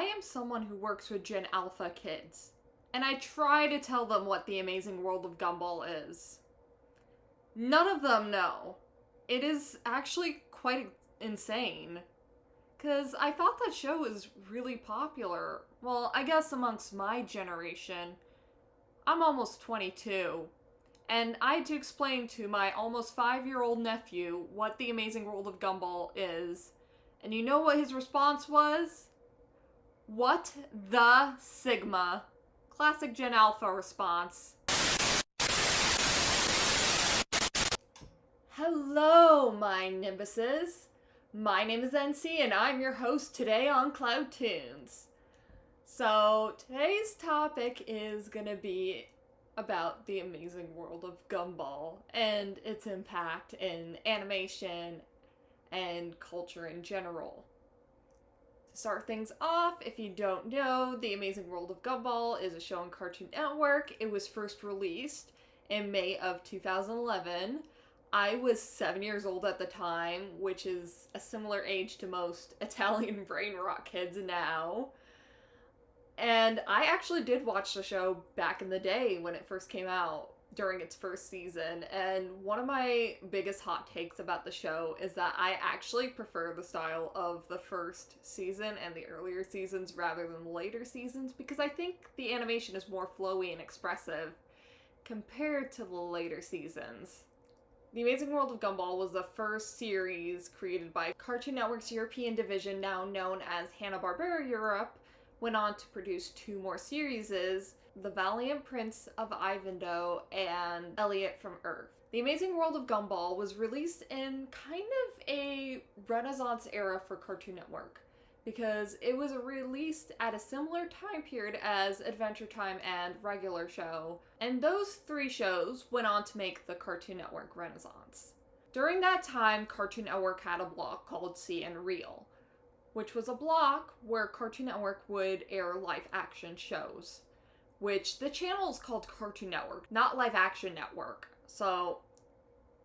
am someone who works with Gen Alpha kids, and I try to tell them what the Amazing World of Gumball is. None of them know. It is actually quite insane. Because I thought that show was really popular. Well, I guess amongst my generation. I'm almost 22. And I had to explain to my almost 5-year-old nephew what the Amazing World of Gumball is. And you know what his response was? What the Sigma? Classic Gen Alpha response. Hello, my Nimbuses. My name is NC and I'm your host today on Cloud Tunes. So today's topic is gonna be about the Amazing World of Gumball and its impact in animation and culture in general. To start things off, if you don't know, the Amazing World of Gumball is a show on Cartoon Network. It was first released in May of 2011. I was 7 years old at the time, which is a similar age to most Italian brain rot kids now. And I actually did watch the show back in the day when it first came out during its first season. And one of my biggest hot takes about the show is that I actually prefer the style of the first season and the earlier seasons rather than the later seasons, because I think the animation is more flowy and expressive compared to the later seasons. The Amazing World of Gumball was the first series created by Cartoon Network's European division, now known as Hanna-Barbera Europe, went on to produce 2 more series, The Valiant Prince of Ivandoe and Elliot from Earth. The Amazing World of Gumball was released in kind of a Renaissance era for Cartoon Network, because it was released at a similar time period as Adventure Time and Regular Show, and those 3 shows went on to make the Cartoon Network Renaissance. During that time, Cartoon Network had a block called See and Reel, which was a block where Cartoon Network would air live-action shows, which the channel is called Cartoon Network, not Live Action Network, so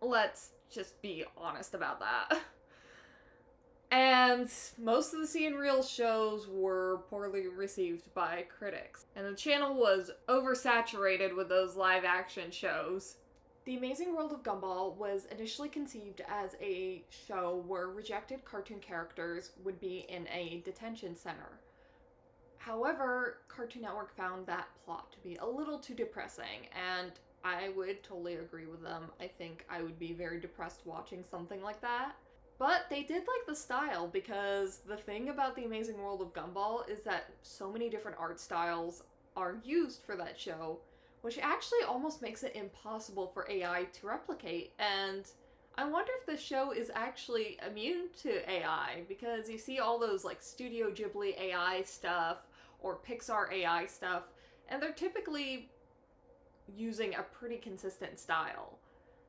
let's just be honest about that. And most of the See and Reel shows were poorly received by critics, and the channel was oversaturated with those live-action shows. The Amazing World of Gumball was initially conceived as a show where rejected cartoon characters would be in a detention center. However, Cartoon Network found that plot to be a little too depressing, and I would totally agree with them. I think I would be very depressed watching something like that. But they did like the style, because the thing about the Amazing World of Gumball is that so many different art styles are used for that show, which actually almost makes it impossible for AI to replicate. And I wonder if the show is actually immune to AI, because you see all those like Studio Ghibli AI stuff or Pixar AI stuff, and they're typically using a pretty consistent style.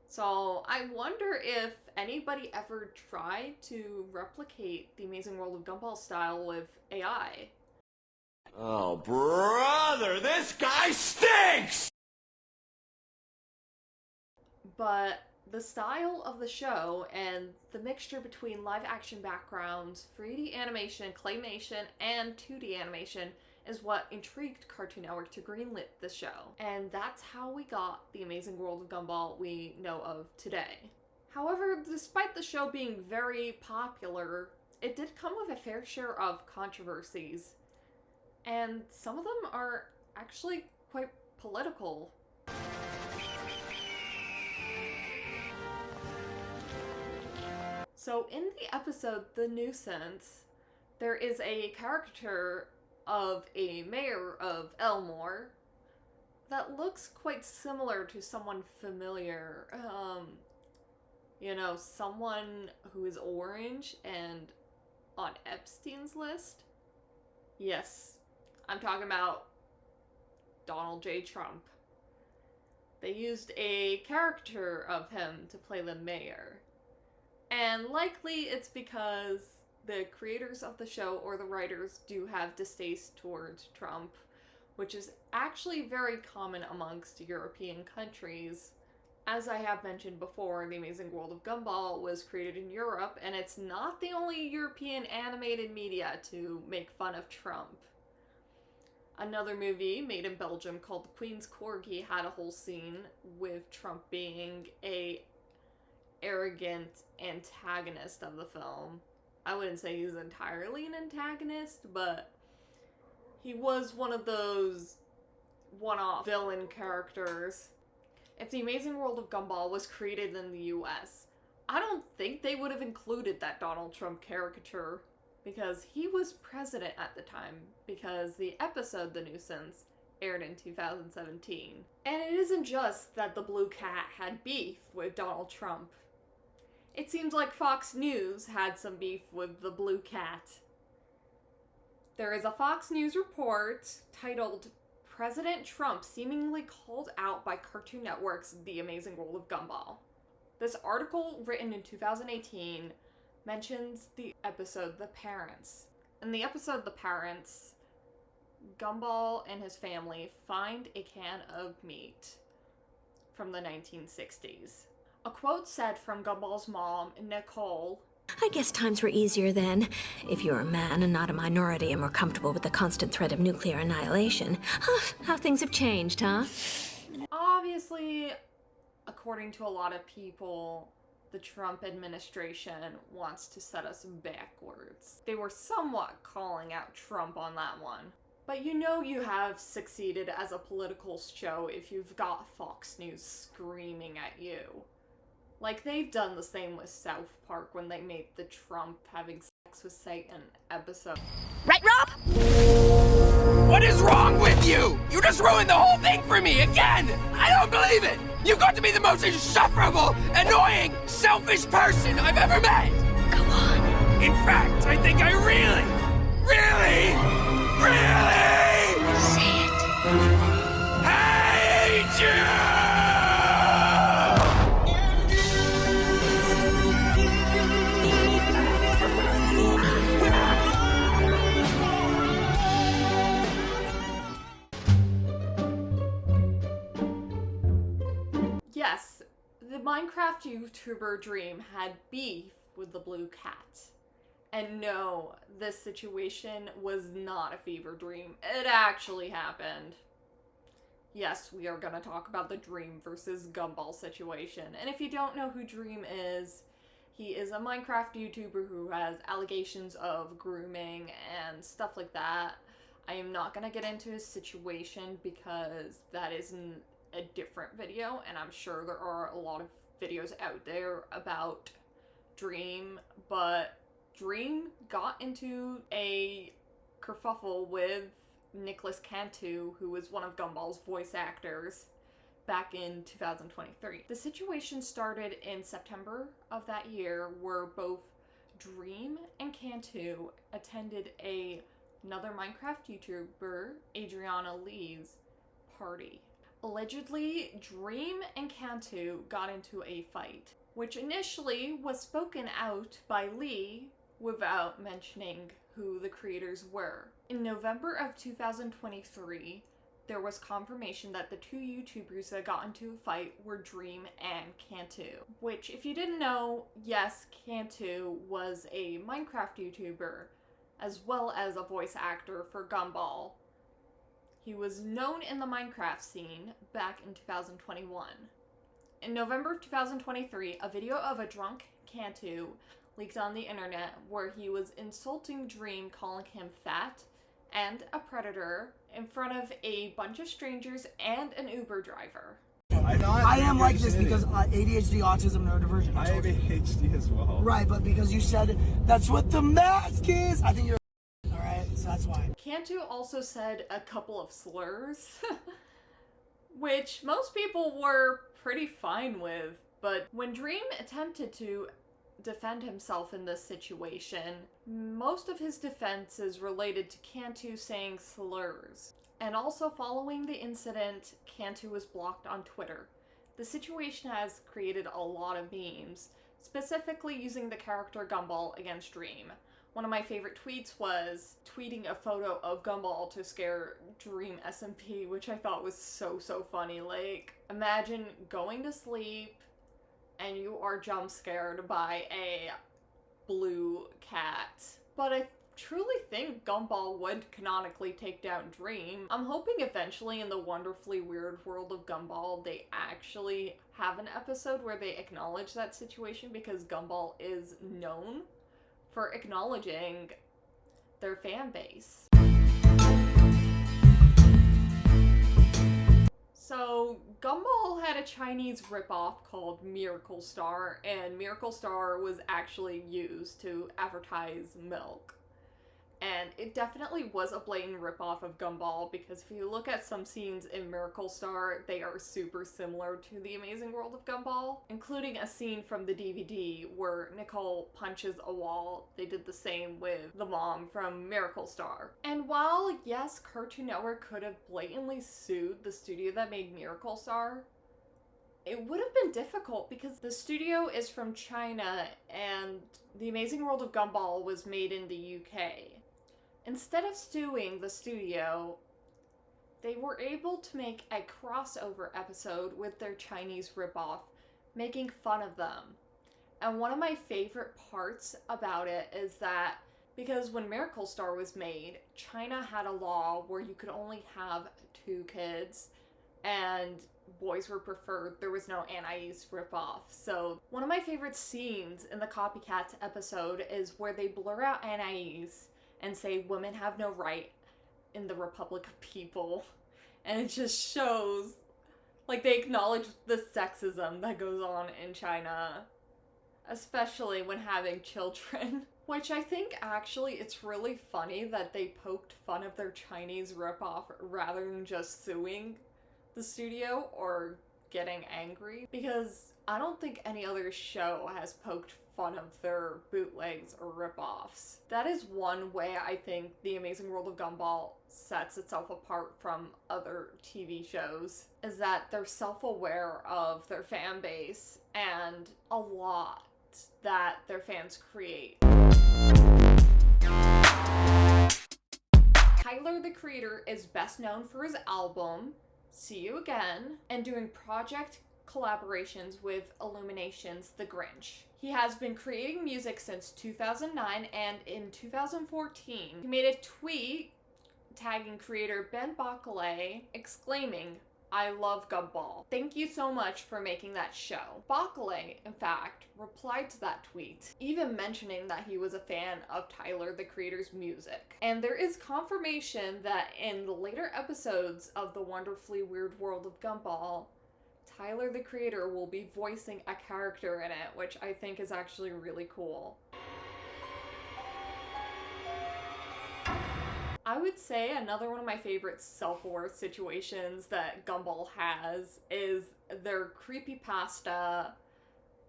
So I wonder if anybody ever tried to replicate the Amazing World of Gumball style with AI. Oh, brother, this guy stinks! But the style of the show and the mixture between live-action backgrounds, 3D animation, claymation, and 2D animation is what intrigued Cartoon Network to greenlit the show. And that's how we got the Amazing World of Gumball we know of today. However, despite the show being very popular, it did come with a fair share of controversies. And some of them are actually quite political. So in the episode The Nuisance, there is a character of a mayor of Elmore that looks quite similar to someone familiar. Someone who is orange and on Epstein's list. Yes, I'm talking about Donald J. Trump. They used a caricature of him to play the mayor. And likely it's because the creators of the show or the writers do have distaste towards Trump, which is actually very common amongst European countries. As I have mentioned before, The Amazing World of Gumball was created in Europe, and it's not the only European animated media to make fun of Trump. Another movie made in Belgium called The Queen's Corgi had a whole scene with Trump being a arrogant antagonist of the film. I wouldn't say he's entirely an antagonist, but he was one of those one-off villain characters. If The Amazing World of Gumball was created in the US, I don't think they would have included that Donald Trump caricature, because he was president at the time, because the episode The Nuisance aired in 2017. And it isn't just that the Blue Cat had beef with Donald Trump. It seems like Fox News had some beef with the Blue Cat. There is a Fox News report titled President Trump seemingly called out by Cartoon Network's The Amazing World of Gumball. This article, written in 2018, mentions the episode The Parents. In the episode The Parents, Gumball and his family find a can of meat from the 1960s. A quote said from Gumball's mom, Nicole, I guess times were easier then. If you're a man and not a minority and were comfortable with the constant threat of nuclear annihilation. How things have changed, huh? Obviously, according to a lot of people, the Trump administration wants to set us backwards. They were somewhat calling out Trump on that one. But you know you have succeeded as a political show if you've got Fox News screaming at you. Like, they've done the same with South Park when they made the Trump having sex with Satan episode. Right, Rob? What is wrong with you? You just ruined the whole thing for me again! I don't believe it! You got to be the most insufferable, annoying, selfish person I've ever met! Go on. In fact, I think I really Say it. hate you! Yes, the Minecraft YouTuber Dream had beef with the Blue Cat. And no, this situation was not a fever dream. It actually happened. Yes, we are gonna talk about the Dream versus Gumball situation. And if you don't know who Dream is, he is a Minecraft YouTuber who has allegations of grooming and stuff like that. I am not gonna get into his situation because that isn't a different video, and I'm sure there are a lot of videos out there about Dream, but Dream got into a kerfuffle with Nicholas Cantu, who was one of Gumball's voice actors, back in 2023. The situation started in September of that year, where both Dream and Cantu attended another Minecraft YouTuber, Adriana Lee's, party. Allegedly, Dream and Cantu got into a fight, which initially was spoken out by Lee without mentioning who the creators were. In November of 2023, there was confirmation that the two YouTubers that got into a fight were Dream and Cantu. Which, if you didn't know, yes, Cantu was a Minecraft YouTuber, as well as a voice actor for Gumball. He was known in the Minecraft scene back in 2021. In November of 2023, a video of a drunk Cantu leaked on the internet where he was insulting Dream, calling him fat and a predator in front of a bunch of strangers and an Uber driver. I am like this because ADHD, autism, neurodivergent. I have ADHD as well. Right, but because you said that's what the mask is, I think you're alright, so that's why. Cantu also said a couple of slurs, which most people were pretty fine with, but when Dream attempted to defend himself in this situation, most of his defenses related to Cantu saying slurs. And also following the incident, Cantu was blocked on Twitter. The situation has created a lot of memes, specifically using the character Gumball against Dream, One of my favorite tweets was tweeting a photo of Gumball to scare Dream SMP, which I thought was so funny. Like, imagine going to sleep and you are jump scared by a blue cat. But I truly think Gumball would canonically take down Dream. I'm hoping eventually in the wonderfully weird world of Gumball they actually have an episode where they acknowledge that situation, because Gumball is known for acknowledging their fan base. So, Gumball had a Chinese ripoff called Miracle Star, and Miracle Star was actually used to advertise milk. And it definitely was a blatant ripoff of Gumball, because if you look at some scenes in Miracle Star, they are super similar to The Amazing World of Gumball, including a scene from the DVD where Nicole punches a wall. They did the same with the mom from Miracle Star. And while, yes, Cartoon Network could have blatantly sued the studio that made Miracle Star, it would have been difficult because the studio is from China and The Amazing World of Gumball was made in the UK. Instead of suing the studio, they were able to make a crossover episode with their Chinese ripoff, making fun of them. And one of my favorite parts about it is that because when Miracle Star was made, China had a law where you could only have 2 kids, and boys were preferred. There was no Anais ripoff. So one of my favorite scenes in the Copycats episode is where they blur out Anais and say women have no right in the Republic of People. And it just shows, like, they acknowledge the sexism that goes on in China, especially when having children. Which I think actually it's really funny that they poked fun of their Chinese ripoff rather than just suing the studio or getting angry, because I don't think any other show has poked fun of their bootlegs or ripoffs. That is one way I think The Amazing World of Gumball sets itself apart from other TV shows, is that they're self-aware of their fan base and a lot that their fans create. Tyler, the creator, is best known for his album See You Again, and doing project collaborations with Illumination's The Grinch. He has been creating music since 2009, and in 2014, he made a tweet tagging creator Ben Bacalé, exclaiming, "I love Gumball. Thank you so much for making that show." Bacalé, in fact, replied to that tweet, even mentioning that he was a fan of Tyler, the creator's music. And there is confirmation that in the later episodes of The Wonderfully Weird World of Gumball, Tyler, the creator, will be voicing a character in it, which I think is actually really cool. I would say another one of my favorite self-aware situations that Gumball has is their creepypasta,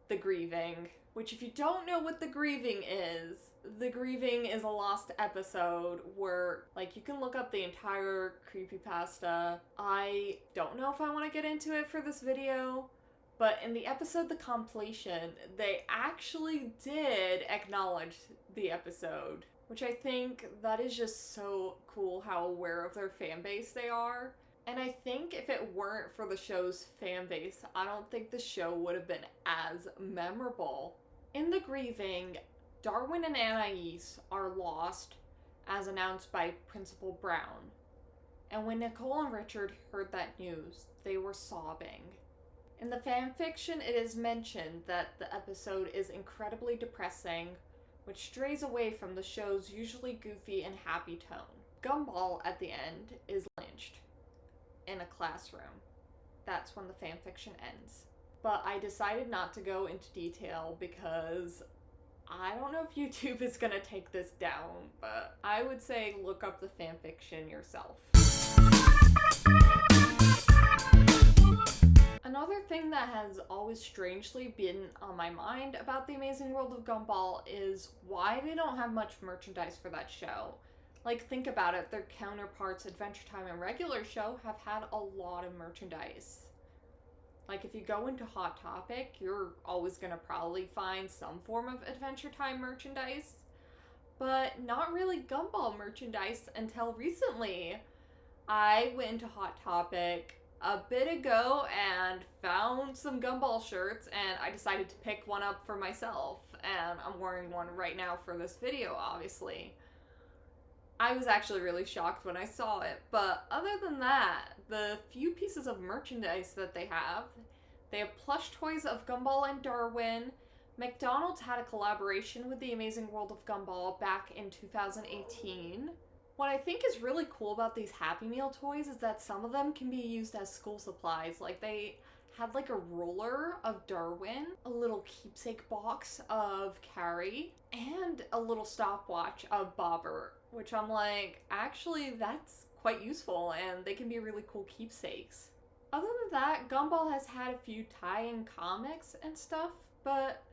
The Grieving, which if you don't know what The Grieving is a lost episode where, like, you can look up the entire creepypasta. I don't know if I want to get into it for this video, but in the episode The Completion, they actually did acknowledge the episode, which I think that is just so cool how aware of their fan base they are. And I think if it weren't for the show's fan base, I don't think the show would have been as memorable. In The Grieving, Darwin and Anais are lost, as announced by Principal Brown. And when Nicole and Richard heard that news, they were sobbing. In the fanfiction, it is mentioned that the episode is incredibly depressing, which strays away from the show's usually goofy and happy tone. Gumball, at the end, is lynched in a classroom. That's when the fanfiction ends. But I decided not to go into detail because I don't know if YouTube is gonna take this down, but I would say look up the fanfiction yourself. Another thing that has always strangely been on my mind about The Amazing World of Gumball is why they don't have much merchandise for that show. Like, think about it, their counterparts Adventure Time and regular show have had a lot of merchandise. Like, if you go into Hot Topic, you're always gonna probably find some form of Adventure Time merchandise. but not really Gumball merchandise until recently. I went into Hot Topic a bit ago and found some Gumball shirts, and I decided to pick one up for myself, and I'm wearing one right now for this video, obviously. I was actually really shocked when I saw it, but other than that, the few pieces of merchandise that they have plush toys of Gumball and Darwin. McDonald's had a collaboration with the Amazing World of Gumball back in 2018. What I think is really cool about these Happy Meal toys is that some of them can be used as school supplies. Like, they had like a ruler of Darwin, a little keepsake box of Carrie, and a little stopwatch of Bobber, which I'm like, actually that's quite useful and they can be really cool keepsakes. Other than that, Gumball has had a few tie-in comics and stuff, but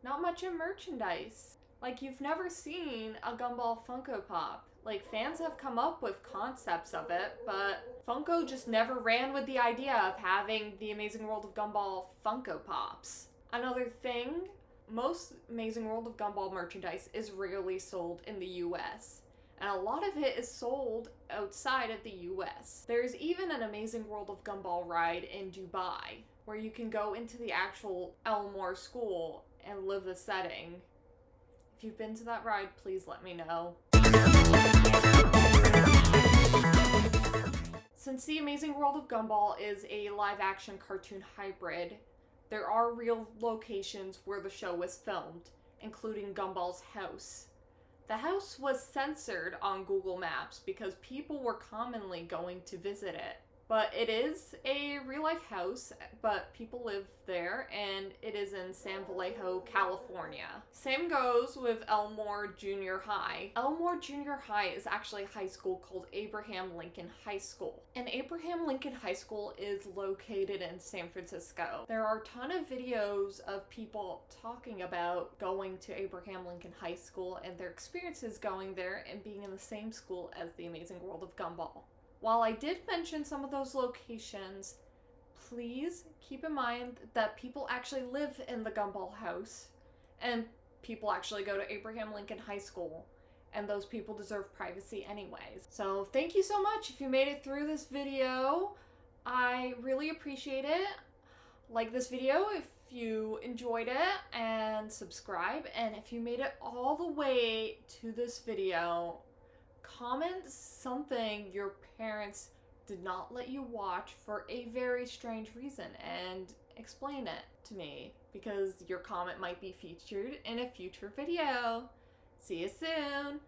not much in merchandise. Like, you've never seen a Gumball Funko Pop. Like, fans have come up with concepts of it, but Funko just never ran with the idea of having the Amazing World of Gumball Funko Pops. Another thing, most Amazing World of Gumball merchandise is rarely sold in the US, and a lot of it is sold outside of the US. There's even an Amazing World of Gumball ride in Dubai, where you can go into the actual Elmore school and live the setting. If you've been to that ride, please let me know. Since the Amazing World of Gumball is a live-action cartoon hybrid, there are real locations where the show was filmed, including Gumball's house. The house was censored on Google Maps because people were commonly going to visit it. But it is a real-life house, but people live there, and it is in San Vallejo, California. Same goes with Elmore Junior High. Elmore Junior High is actually a high school called Abraham Lincoln High School. And Abraham Lincoln High School is located in San Francisco. There are a ton of videos of people talking about going to Abraham Lincoln High School and their experiences going there and being in the same school as the Amazing World of Gumball. While I did mention some of those locations, please keep in mind that people actually live in the Gumball house, and people actually go to Abraham Lincoln High School, and those people deserve privacy anyways. So thank you so much if you made it through this video. I really appreciate it. Like this video if you enjoyed it, and subscribe, and if you made it all the way to this video, comment something your parents did not let you watch for a very strange reason and explain it to me, because your comment might be featured in a future video. See you soon!